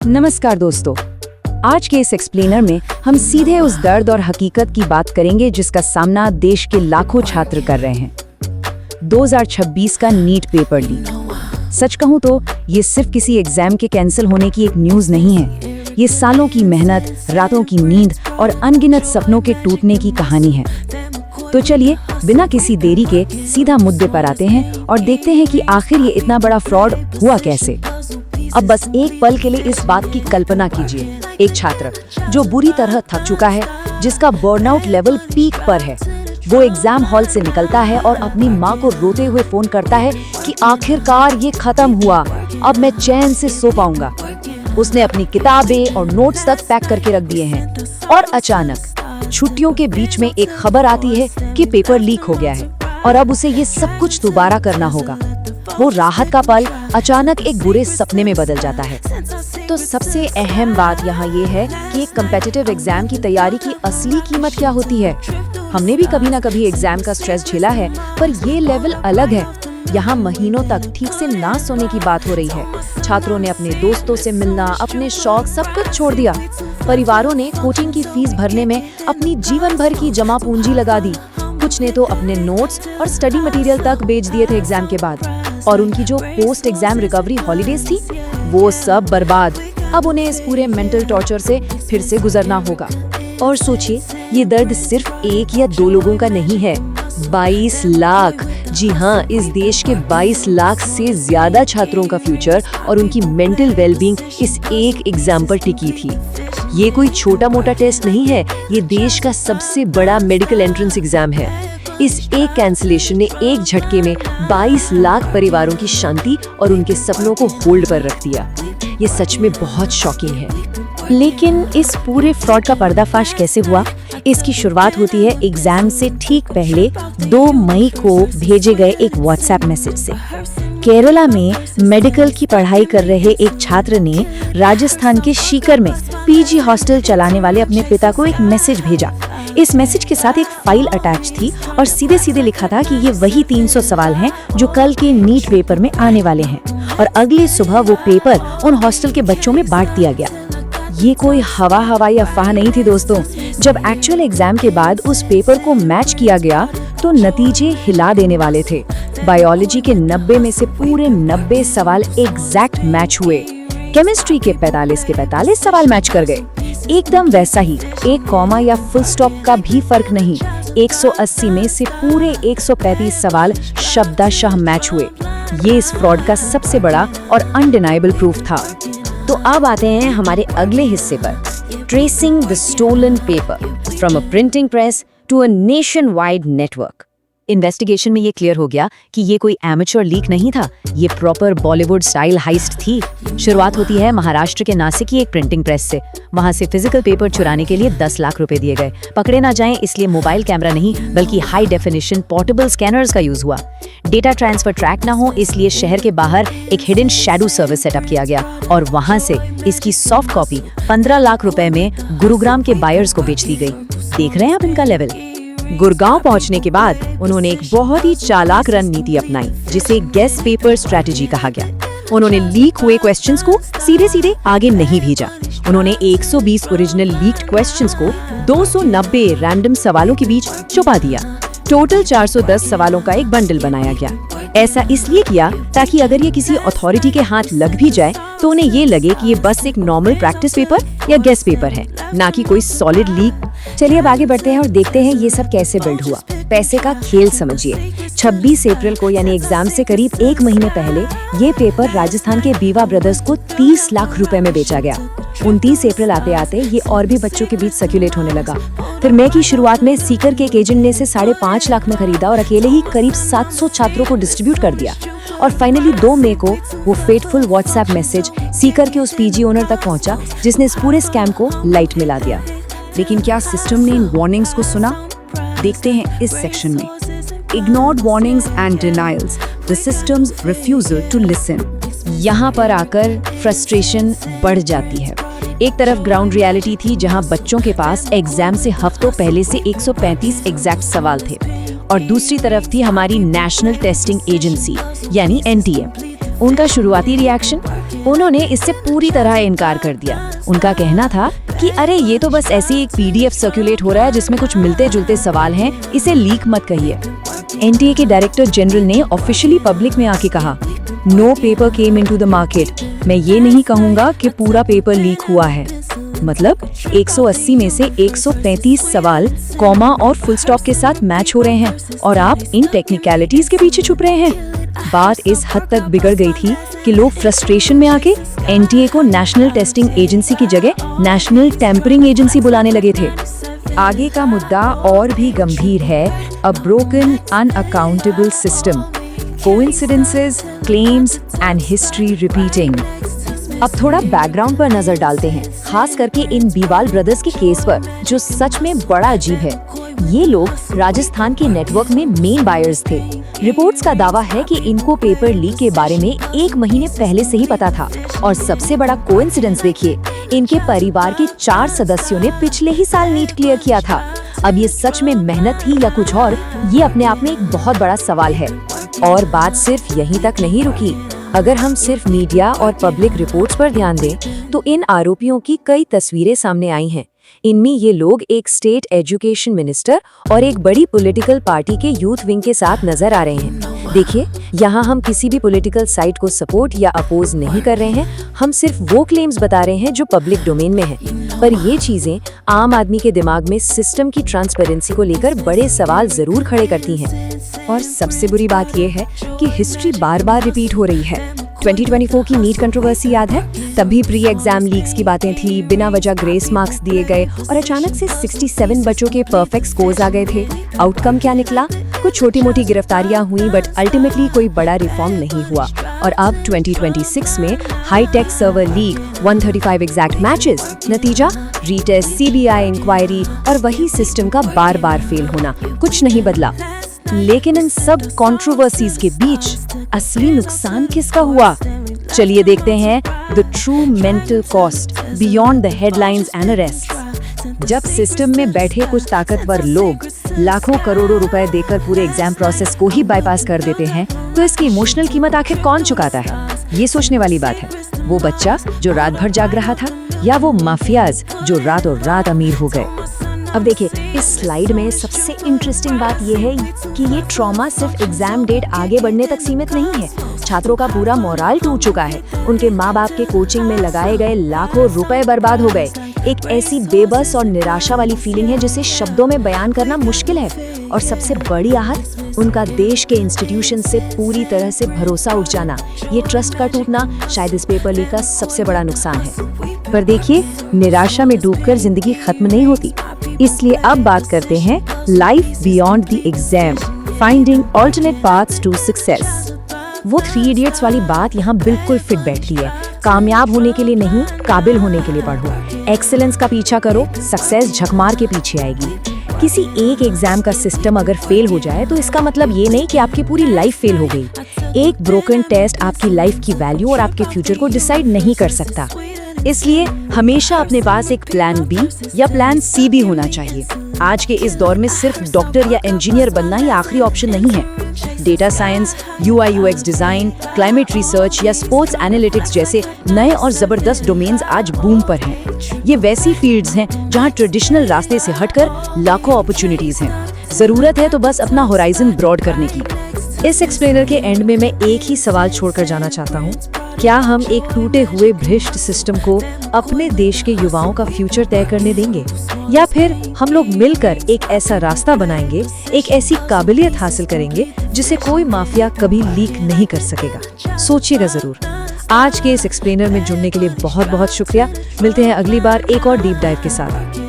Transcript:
नमस्कार दोस्तों, आज के इस एक्सप्लेनर में हम सीधे उस दर्द और हकीकत की बात करेंगे जिसका सामना देश के लाखों छात्र कर रहे हैं। 2026 का नीट पेपर लीक। सच कहूं तो ये सिर्फ किसी एग्जाम के कैंसिल होने की एक न्यूज़ नहीं है। ये सालों की मेहनत, रातों की नींद और अनगिनत सपनों के टूटने की कहानी है। तो चलिए बिना किसी देरी के सीधा मुद्दे पर आते हैं और देखते हैं कि आखिर ये इतना बड़ा फ्रॉड हुआ कैसे। अब बस एक पल के लिए इस बात की कल्पना कीजिए, एक छात्र जो बुरी तरह थक चुका है, जिसका बर्नआउट लेवल पीक पर है, वो एग्जाम हॉल से निकलता है और अपनी माँ को रोते हुए फोन करता है कि आखिरकार ये खत्म हुआ, अब मैं चैन से सो पाऊंगा। उसने अपनी किताबें और नोट्स तक पैक करके रख दिए हैं और अचानक छुट्टियों के बीच में एक खबर आती है कि पेपर लीक हो गया है और अब उसे ये सब कुछ दोबारा करना होगा। वो राहत का पल अचानक एक बुरे सपने में बदल जाता है। तो सबसे अहम बात यहाँ ये है कि एक कॉम्पिटिटिव एग्जाम की तैयारी की असली कीमत क्या होती है। हमने भी कभी ना कभी एग्जाम का स्ट्रेस झेला है, पर ये लेवल अलग है। यहाँ महीनों तक ठीक से ना सोने की बात हो रही है। छात्रों ने अपने दोस्तों से मिलना, अपने शौक सब कुछ छोड़ दिया। परिवारों ने कोचिंग की फीस भरने में अपनी जीवन भर की जमा पूंजी लगा दी। कुछ ने तो अपने नोट्स और स्टडी मटेरियल तक बेच दिए थे एग्जाम के बाद, और उनकी जो पोस्ट एग्जाम रिकवरी हॉलीडेज थी वो सब बर्बाद। अब उन्हें इस पूरे मेंटल टॉर्चर से फिर से गुजरना होगा। और सोचिए, ये दर्द सिर्फ एक या दो लोगों का नहीं है, 22 लाख। जी हाँ, इस देश के 22 लाख से ज्यादा छात्रों का फ्यूचर और उनकी मेंटल वेलबींग इस एक एग्जाम पर टिकी थी। ये कोई छोटा मोटा टेस्ट नहीं है, ये देश का सबसे बड़ा मेडिकल एंट्रेंस एग्जाम है। इस एक कैंसिलेशन ने एक झटके में 22 लाख परिवारों की शांति और उनके सपनों को होल्ड पर रख दिया। ये सच में बहुत शॉकिंग है। लेकिन इस पूरे फ्रॉड का पर्दाफाश कैसे हुआ? इसकी शुरुआत होती है एग्जाम से ठीक पहले 2 मई को भेजे गए एक व्हाट्सएप मैसेज से। केरला में मेडिकल की पढ़ाई कर रहे एक छात्र ने राजस्थान के सीकर में पीजी हॉस्टल चलाने वाले अपने पिता को एक मैसेज भेजा। इस मैसेज के साथ एक फाइल अटैच थी और सीधे सीधे लिखा था कि ये वही 300 सवाल हैं जो कल के नीट पेपर में आने वाले हैं, और अगली सुबह वो पेपर उन हॉस्टल के बच्चों में बांट दिया गया। ये कोई हवाई अफवाह नहीं थी दोस्तों। जब एक्चुअल एग्जाम के बाद उस पेपर को मैच किया गया तो नतीजे हिला देने वाले थे। बायोलॉजी के 90 में से पूरे 90 सवाल एग्जैक्ट मैच हुए। केमिस्ट्री के 45 के 45 सवाल मैच कर गए। एकदम वैसा ही, एक कॉमा या फुल स्टॉप का भी फर्क नहीं। 180 में से पूरे 135 सवाल शब्दशः मैच हुए। ये इस फ्रॉड का सबसे बड़ा और अनडिनाइबल प्रूफ था। तो अब आते हैं हमारे अगले हिस्से पर, tracing the stolen paper from a printing press to a nation wide network. Investigation में ये क्लियर हो गया कि ये कोई एमेच्योर लीक नहीं था, ये प्रॉपर बॉलीवुड स्टाइल हाइस्ट थी। शुरुआत होती है महाराष्ट्र के नासिक की एक प्रिंटिंग प्रेस से। वहां से फिजिकल पेपर चुराने के लिए 10 लाख रुपए दिए गए। पकड़े ना जाएं इसलिए मोबाइल कैमरा नहीं बल्कि हाई डेफिनेशन पोर्टेबल स्कैनर्स का यूज हुआ। डेटा ट्रांसफर ट्रैक ना हो इसलिए शहर के बाहर एक हिडन शैडो सर्विस सेटअप किया गया और वहां से इसकी सॉफ्ट कॉपी 15 लाख रुपए में गुरुग्राम के बायर्स को बेच दी गई। देख रहे हैं आप इनका लेवल। गुड़गांव पहुंचने के बाद उन्होंने एक बहुत ही चालाक रणनीति अपनाई जिसे गेस पेपर स्ट्रेटजी कहा गया। उन्होंने लीक हुए क्वेश्चंस को सीधे सीधे आगे नहीं भेजा। उन्होंने 120 ओरिजिनल लीक्ड क्वेश्चंस को 290 रैंडम सवालों के बीच छुपा दिया। टोटल 410 सवालों का एक बंडल बनाया गया। ऐसा इसलिए किया ताकि अगर ये किसी अथॉरिटी के हाथ लग भी जाए तो उन्हें ये लगे कि ये बस एक नॉर्मल प्रैक्टिस पेपर या गेस पेपर है, ना कि कोई सॉलिड लीक। चलिए अब आगे बढ़ते हैं और देखते हैं ये सब कैसे बिल्ड हुआ। पैसे का खेल समझिए। 26 अप्रैल को यानी एग्जाम से करीब 1 महीने पहले ये पेपर राजस्थान के बीवा ब्रदर्स को 30 लाख रुपए में बेचा गया। 29 अप्रैल आते आते ये और भी बच्चों के बीच सर्कुलेट होने लगा। फिर मई की शुरुआत में सीकर के एक एजेंट ने इसे 5.5 लाख में खरीदा और अकेले ही करीब 700 छात्रों को डिस्ट्रीब्यूट कर दिया। और फाइनली 2 मई को वो फेटफुल व्हाट्सएप मैसेज सीकर के उस पीजी ओनर तक पहुंचा जिसने इस पूरे स्कैम को लाइट मिला दिया। लेकिन क्या सिस्टम ने इन वार्निंग्स को सुना? देखते हैं इस सेक्शन में। Ignored warnings and denials, the system's refusal to listen. यहाँ पर आकर फ्रस्ट्रेशन बढ़ जाती है। एक तरफ ग्राउंड रियलिटी थी जहाँ बच्चों के पास एग्जाम से हफ्तों पहले से 135 एग्जैक्ट सवाल थे, और दूसरी तरफ थी हमारी नेशनल टेस्टिंग एजेंसी यानी NTA। उनका शुरुआती रिएक्शन? उन्होंने इससे पूरी तरह इनकार कर दिया। उनका कहना था कि अरे ये तो बस ऐसी एक पीडीएफ सर्कुलेट हो रहा है जिसमें कुछ मिलते जुलते सवाल हैं, इसे लीक मत कहिए। एनटीए के डायरेक्टर जनरल ने ऑफिशियली पब्लिक में आके कहा, no paper came into the market. मैं ये नहीं कहूंगा कि पूरा पेपर लीक हुआ है। मतलब 180 में से 135 सवाल कॉमा और फुल स्टॉप के साथ मैच हो रहे हैं और आप इन टेक्निकलिटीज के पीछे छुप रहे हैं। बात इस हद तक बिगड़ गई थी कि लोग फ्रस्ट्रेशन में आके एनटीए को नेशनल टेस्टिंग एजेंसी की जगह नेशनल टेम्परिंग एजेंसी बुलाने लगे थे। आगे का मुद्दा और भी गंभीर है, a broken unaccountable system, coincidences, claims and history repeating. अब थोड़ा बैकग्राउंड पर नजर डालते हैं, खास करके इन बीवाल ब्रदर्स के केस पर, जो सच में बड़ा अजीब है। ये लोग राजस्थान के नेटवर्क में मेन बायर्स थे। रिपोर्ट्स का दावा है कि इनको पेपर लीक के बारे में 1 महीने पहले से ही पता था। और सबसे बड़ा कोइंसिडेंस देखिए, इनके परिवार के 4 सदस्यों ने पिछले ही साल नीट क्लियर किया था। अब ये सच में मेहनत थी या कुछ और, ये अपने आप में एक बहुत बड़ा सवाल है। और बात सिर्फ यहीं तक नहीं रुकी। अगर हम सिर्फ मीडिया और पब्लिक रिपोर्ट्स पर ध्यान दें तो इन आरोपियों की कई तस्वीरें सामने आई हैं। इनमें ये लोग एक स्टेट एजुकेशन मिनिस्टर और एक बड़ी पॉलिटिकल पार्टी के यूथ विंग के साथ नजर आ रहे हैं। देखिए, यहाँ हम किसी भी पॉलिटिकल साइड को सपोर्ट या अपोज नहीं कर रहे हैं, हम सिर्फ वो क्लेम्स बता रहे हैं जो पब्लिक डोमेन में है। पर ये चीजें आम आदमी के दिमाग में सिस्टम की ट्रांसपेरेंसी को लेकर बड़े सवाल जरूर खड़े करती हैं। और सबसे बुरी बात यह है कि हिस्ट्री बार बार रिपीट हो रही है। 2024 की नीट कंट्रोवर्सी याद है? तभी प्री एग्जाम लीक्स की बातें थी, बिना वजह ग्रेस मार्क्स दिए गए और अचानक से 67 बच्चों के परफेक्ट स्कोर्स आ गए थे। आउटकम क्या निकला? कुछ छोटी मोटी गिरफ्तारियां हुई, बट अल्टीमेटली कोई बड़ा रिफॉर्म नहीं हुआ। और अब 2026 में hightech server leak, 135 exact matches, नतीजा रीटेस्ट, सीबीआई इंक्वायरी और वही सिस्टम का बार बार फेल होना। कुछ नहीं बदला। लेकिन इन सब कंट्रोवर्सीज के बीच असली नुकसान किसका हुआ? चलिए देखते हैं the true mental cost beyond the headlines and arrest. जब सिस्टम में बैठे कुछ ताकतवर लोग लाखों करोड़ों रुपए देकर पूरे एग्जाम प्रोसेस को ही बाईपास कर देते हैं, तो इसकी इमोशनल कीमत आखिर कौन चुकाता है? ये सोचने वाली बात है। वो बच्चा जो रात भर जाग रहा था, या वो माफियाज जो रातों रात अमीर हो गए? अब देखिए, इस स्लाइड में सबसे इंटरेस्टिंग बात यह है कि ये ट्रॉमा सिर्फ एग्जाम डेट आगे बढ़ने तक सीमित नहीं है। छात्रों का पूरा मोराल टूट चुका है। उनके माँ बाप के कोचिंग में लगाए गए लाखों रुपए बर्बाद हो गए। एक ऐसी बेबस और निराशा वाली फीलिंग है जिसे शब्दों में बयान करना मुश्किल है। और सबसे बड़ी आहत, उनका देश के इंस्टीट्यूशन से पूरी तरह से भरोसा उठ जाना। ये ट्रस्ट का टूटना शायद इस पेपर लीक का सबसे बड़ा नुकसान है। पर देखिए, निराशा में डूबकर जिंदगी खत्म नहीं होती। इसलिए अब बात करते हैं life beyond the exam, finding alternate paths to success. वो 3 इडियट्स वाली बात यहाँ बिल्कुल फिट बैठती है। कामयाब होने के लिए नहीं, काबिल होने के लिए पढ़ो। एक्सीलेंस का पीछा करो, सक्सेस झकमार के पीछे आएगी। किसी एक एग्जाम का सिस्टम अगर फेल हो जाए तो इसका मतलब ये नहीं कि आपकी पूरी लाइफ फेल हो गई। एक ब्रोकन टेस्ट आपकी लाइफ की वैल्यू और आपके फ्यूचर को डिसाइड नहीं कर सकता। इसलिए हमेशा अपने पास एक प्लान बी या प्लान सी भी होना चाहिए। आज के इस दौर में सिर्फ डॉक्टर या इंजीनियर बनना ही आखिरी ऑप्शन नहीं है। Data science, UI UX design, climate research या स्पोर्ट्स एनालिटिक्स जैसे नए और जबरदस्त डोमेन्स आज बूम पर हैं। ये वैसी फील्ड्स हैं जहां ट्रेडिशनल रास्ते से हटकर लाखों अपॉर्चुनिटीज हैं। जरूरत है तो बस अपना होराइजन ब्रॉड करने की। इस एक्सप्लेनर के एंड में मैं एक ही सवाल छोड़कर जाना चाहता हूँ। क्या हम एक टूटे हुए भ्रष्ट सिस्टम को अपने देश के युवाओं का फ्यूचर तय करने देंगे, या फिर हम लोग मिलकर एक ऐसा रास्ता बनाएंगे, एक ऐसी काबिलियत हासिल करेंगे जिसे कोई माफिया कभी लीक नहीं कर सकेगा? सोचिएगा जरूर। आज के इस एक्सप्लेनर में जुड़ने के लिए बहुत बहुत शुक्रिया। मिलते हैं अगली बार एक और डीप डाइव के साथ।